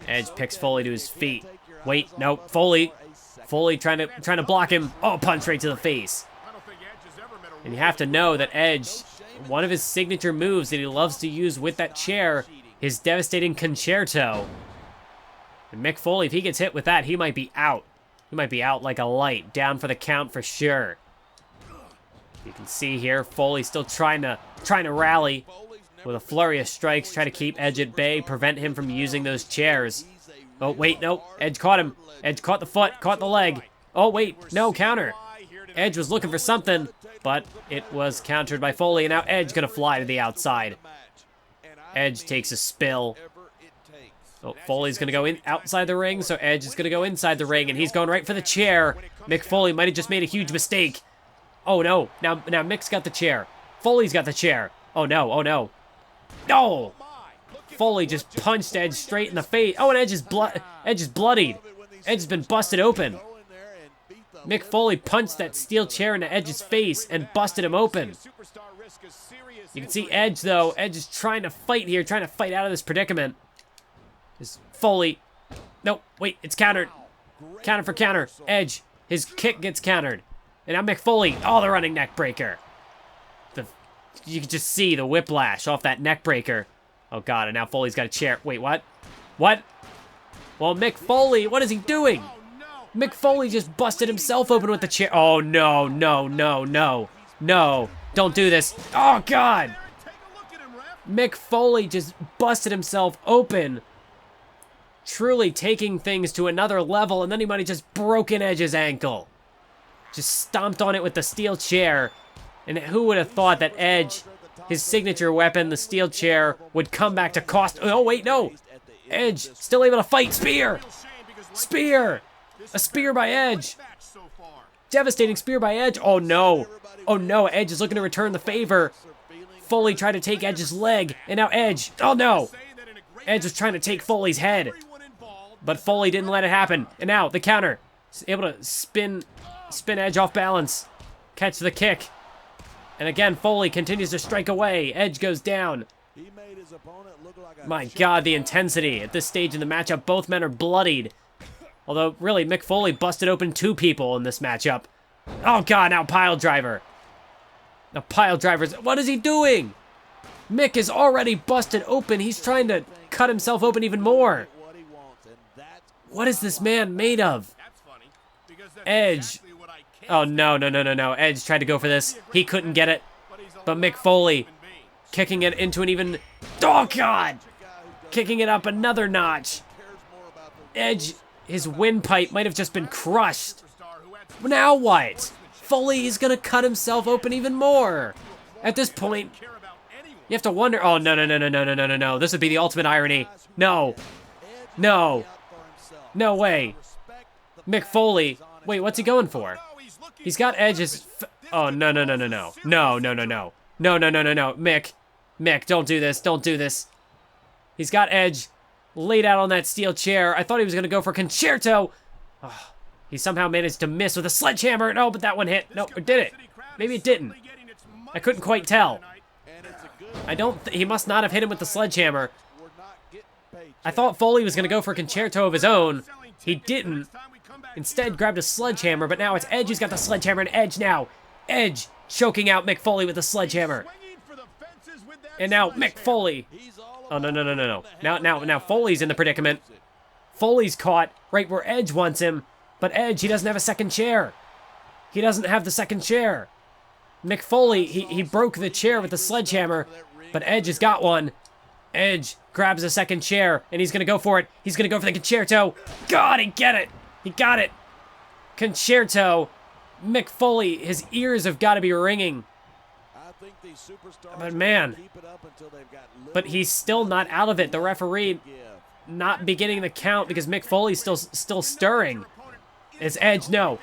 Speaker 1: Edge picks Foley to his feet. Wait, no, Foley trying to block him. Oh, punch right to the face. And you have to know that Edge, one of his signature moves that he loves to use with that chair, his devastating concerto. And Mick Foley, if he gets hit with that, he might be out. He might be out like a light, down for the count for sure. You can see here, Foley still trying to rally with a flurry of strikes, try to keep Edge at bay, prevent him from using those chairs. Oh, wait, no, Edge caught him. Edge caught the foot, caught the leg. Oh, wait, no, counter. Edge was looking for something, but it was countered by Foley, and now Edge gonna fly to the outside. Edge takes a spill. Oh, Foley's gonna go in outside the ring, so Edge is gonna go inside the ring, and he's going right for the chair. Mick Foley might have just made a huge mistake. Oh, no. Now Mick's got the chair. Foley's got the chair. Oh, no. Oh, no. No! Foley just punched Edge straight in the face. Oh, and Edge is bloodied. Edge has been busted open. Mick Foley punched that steel chair into Edge's face and busted him open. You can see Edge, though. Edge is trying to fight here, trying to fight out of this predicament. Is Foley... No, wait, it's countered. Counter for counter. Edge, his kick gets countered. And now Mick Foley, oh, the running neck breaker. You can just see the whiplash off that neck breaker. Oh, God, and now Foley's got a chair. Wait, what? What? Well, Mick Foley, what is he doing? Mick Foley just busted himself open with the chair. Oh, no. No, don't do this. Oh, God. Mick Foley just busted himself open. Truly taking things to another level, and then he might have just broken Edge's ankle. Just stomped on it with the steel chair. And who would have thought that Edge, his signature weapon, the steel chair, would come back to cost... Oh, wait, no. Edge still able to fight. Spear. Spear. A spear by Edge. Devastating spear by Edge. Oh, no. Oh, no. Edge is looking to return the favor. Foley tried to take Edge's leg, and now Edge. Oh, no. Edge was trying to take Foley's head. But Foley didn't let it happen. And now, the counter. He's able to spin Edge off balance. Catch the kick. And again, Foley continues to strike away. Edge goes down. My God, the intensity at this stage in the matchup. Both men are bloodied. Although, really, Mick Foley busted open 2 people in this matchup. Oh, God, now pile driver. The pile driver's... What is he doing? Mick is already busted open. He's trying to cut himself open even more. What is this man made of? Edge. Oh, no. Edge tried to go for this. He couldn't get it. But Mick Foley kicking it into an even... Oh, God! Kicking it up another notch. Edge, his windpipe might have just been crushed. Now what? Foley is going to cut himself open even more. At this point, you have to wonder... Oh, no. This would be the ultimate irony. No. No. No way. Mick Foley. Wait, what's he going for? He's got Edge's... Oh, no. No. Mick, don't do this. Don't do this. He's got Edge laid out on that steel chair. I thought he was going to go for Concerto. Oh, he somehow managed to miss with a sledgehammer. No, but that one hit. No, or did it? Maybe it didn't. I couldn't quite tell. He must not have hit him with the sledgehammer. I thought Foley was going to go for a Concerto of his own. He didn't. Instead, grabbed a sledgehammer, but now it's Edge who's got the sledgehammer, and Edge now. Edge choking out Mick Foley with the sledgehammer. And now Mick Foley. Oh, no. Now Foley's in the predicament. Foley's caught right where Edge wants him, but Edge, he doesn't have a second chair. He doesn't have the second chair. Mick Foley, he broke the chair with the sledgehammer, but Edge has got one. Edge grabs a second chair, and he's going to go for it. He's going to go for the Concerto. God, he get it. He got it. Concerto. Mick Foley, his ears have got to be ringing. But man, but he's still not out of it. The referee not beginning the count because Mick Foley's still stirring. It's Edge. No,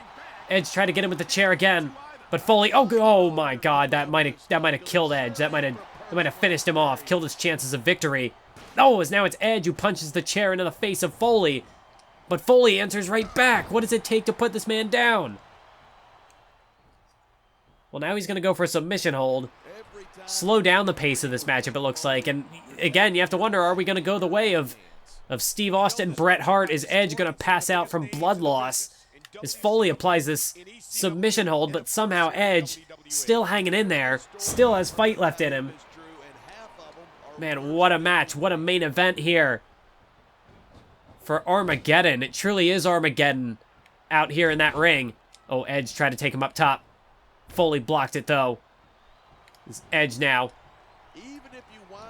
Speaker 1: Edge tried to get him with the chair again, but Foley. Oh my God, that might have killed Edge. That might have finished him off, killed his chances of victory. Oh, now it's Edge who punches the chair into the face of Foley, but Foley answers right back. What does it take to put this man down? Well, now he's going to go for a submission hold. Slow down the pace of this matchup, it looks like. And again, you have to wonder, are we going to go the way of Steve Austin, Bret Hart? Is Edge going to pass out from blood loss? As Foley applies this submission hold, but somehow Edge still hanging in there, still has fight left in him. Man, what a match. What a main event here for Armageddon. It truly is Armageddon out here in that ring. Oh, Edge tried to take him up top. Foley blocked it, though. It's Edge now.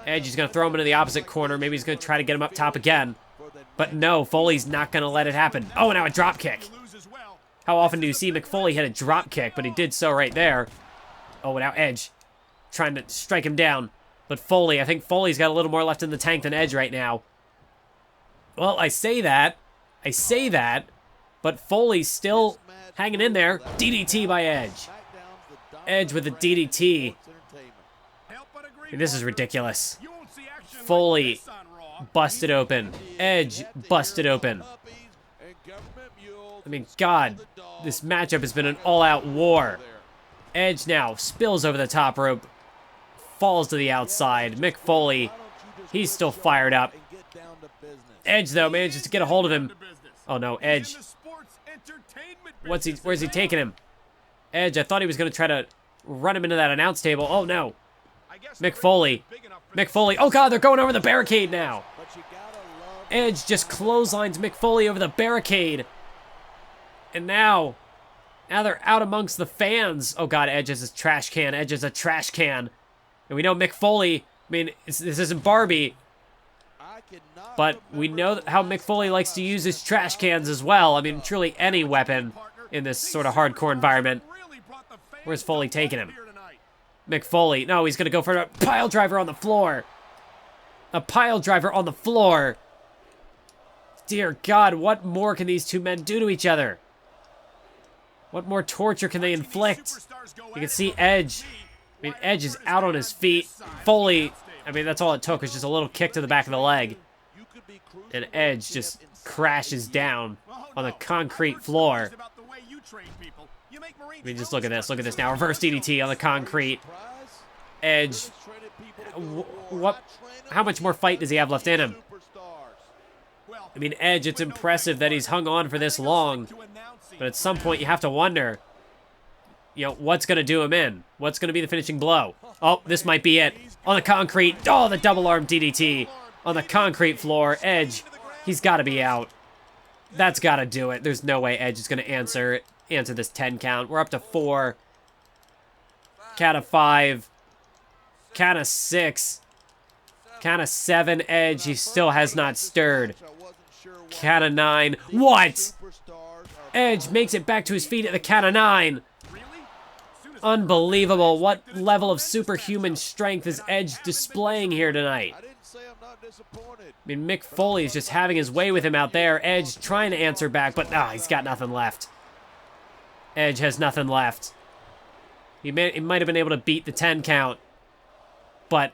Speaker 1: Edge is going to throw him into the opposite corner. Maybe he's going to try to get him up top again. But no, Foley's not going to let it happen. Oh, now a drop kick. How often do you see Mick Foley hit a drop kick? But he did so right there. Oh, now Edge trying to strike him down. But Foley, I think Foley's got a little more left in the tank than Edge right now. Well, I say that, but Foley's still hanging in there. DDT by Edge. Edge with a DDT. This is ridiculous. Foley busted open. Edge busted open. I mean, God, this matchup has been an all-out war. Edge now spills over the top rope. Falls to the outside. Mick Foley, he's still fired up. Edge, though, manages to get a hold of him. Oh, no, Edge. Where's he taking him? Edge, I thought he was going to try to run him into that announce table. Oh, no. Mick Foley. Oh, God, they're going over the barricade now. Edge just clotheslines Mick Foley over the barricade. And now they're out amongst the fans. Oh, God, Edge is a trash can. And we know Mick Foley mean, this isn't Barbie, but we know how Mick Foley likes to use his trash cans as well. I mean, truly any weapon in this sort of hardcore environment. Where's Foley taking him? Mick Foley. No, he's going to go for a pile driver on the floor. A pile driver on the floor. Dear God, what more can these two men do to each other? What more torture can they inflict? You can see Edge. I mean, Edge is out on his feet. Foley, I mean, that's all it took was just a little kick to the back of the leg. And Edge just crashes down on the concrete floor. I mean, just look at this. Look at this now. Reverse DDT on the concrete. Edge. What? How much more fight does he have left in him? I mean, Edge, it's impressive that he's hung on for this long. But at some point, you have to wonder, you know, what's going to do him in? What's going to be the finishing blow? Oh, this might be it. On the concrete. Oh, the double arm DDT. On the concrete floor. Edge, he's got to be out. That's got to do it. There's no way Edge is going to answer this 10 count. We're up to 4. Count of 5. Count of 6. Count of 7. Edge, he still has not stirred. Count of 9. What? Edge makes it back to his feet at the count of 9. Unbelievable. What level of superhuman strength is Edge displaying here tonight? I mean, Mick Foley is just having his way with him out there. Edge trying to answer back, but he's got nothing left. Edge has nothing left. He might have been able to beat the 10 count, but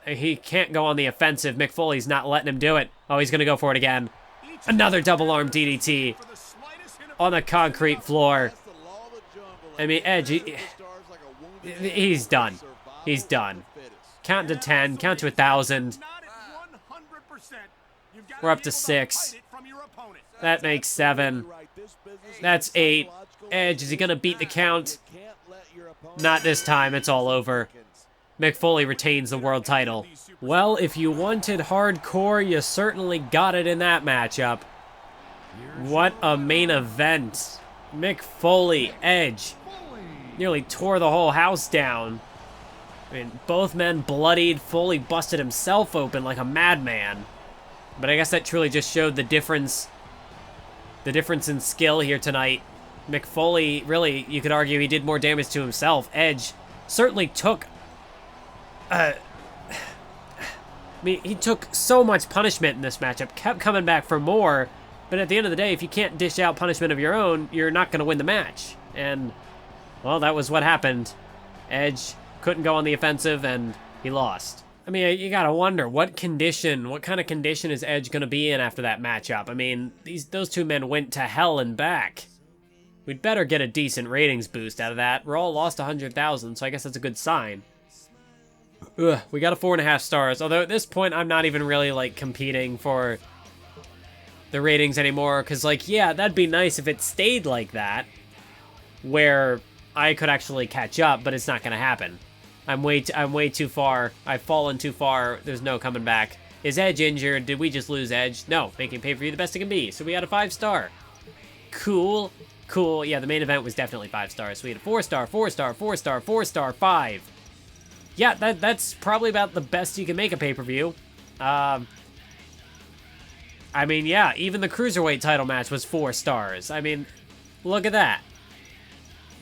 Speaker 1: he can't go on the offensive. Mick Foley's not letting him do it. Oh, he's going to go for it again. Another double arm DDT on the concrete floor. I mean, Edge, he's done. He's done. Count to 10, count to 1,000. We're up to 6. That makes 7. That's 8. Edge, is he going to beat the count? Not this time. It's all over. Mick Foley retains the world title. Well, if you wanted hardcore, you certainly got it in that matchup. What a main event. Mick Foley, Edge, nearly tore the whole house down. I mean, both men bloodied. Foley busted himself open like a madman. But I guess that truly just showed the difference in skill here tonight. Mick Foley, really, you could argue he did more damage to himself. Edge certainly took... I mean, he took so much punishment in this matchup, kept coming back for more, but at the end of the day, if you can't dish out punishment of your own, you're not going to win the match. And, well, that was what happened. Edge couldn't go on the offensive, and he lost. I mean, you gotta wonder, what kind of condition is Edge going to be in after that matchup? I mean, those two men went to hell and back. We'd better get a decent ratings boost out of that. Raw lost 100,000, so I guess that's a good sign. Ugh, we got a 4.5 stars. Although at this point, I'm not even really, like, competing for the ratings anymore. Because, like, yeah, that'd be nice if it stayed like that, where I could actually catch up, but it's not going to happen. I'm way too far. I've fallen too far. There's no coming back. Is Edge injured? Did we just lose Edge? No, making pay-per-view the best it can be. So we had a 5-star. Cool. Cool. Yeah, the main event was definitely 5 stars. So we had a 4-star, 4-star, 4-star, 4-star, 5. Yeah, that's probably about the best you can make a pay-per-view. I mean, yeah, even the Cruiserweight title match was 4 stars. I mean, look at that.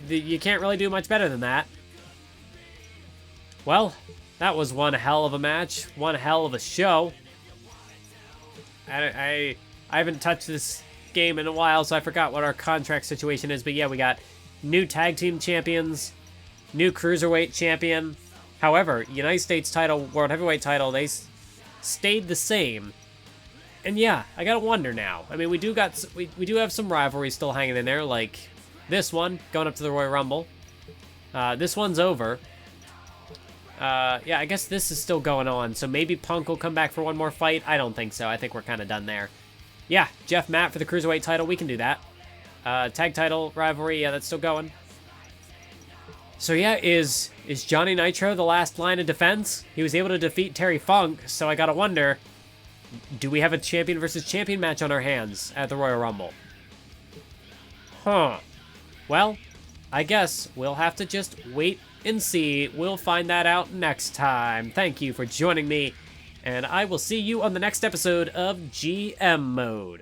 Speaker 1: You can't really do much better than that. Well, that was one hell of a match. One hell of a show. I haven't touched this game in a while, so I forgot what our contract situation is. But yeah, we got new tag team champions, new Cruiserweight champion. However, United States title, World Heavyweight title, they stayed the same. And yeah, I gotta wonder now. I mean, we do have some rivalries still hanging in there, like this one going up to the Royal Rumble. This one's over. Yeah, I guess this is still going on, so maybe Punk will come back for one more fight. I don't think so. I think we're kind of done there. Yeah, Jeff Matt for the Cruiserweight title. We can do that. Tag title rivalry. Yeah, that's still going. So yeah, is Johnny Nitro the last line of defense? He was able to defeat Terry Funk, so I gotta wonder, do we have a champion versus champion match on our hands at the Royal Rumble? Huh. Well, I guess we'll have to just wait and C. We'll find that out next time. Thank you for joining me, and I will see you on the next episode of GM Mode.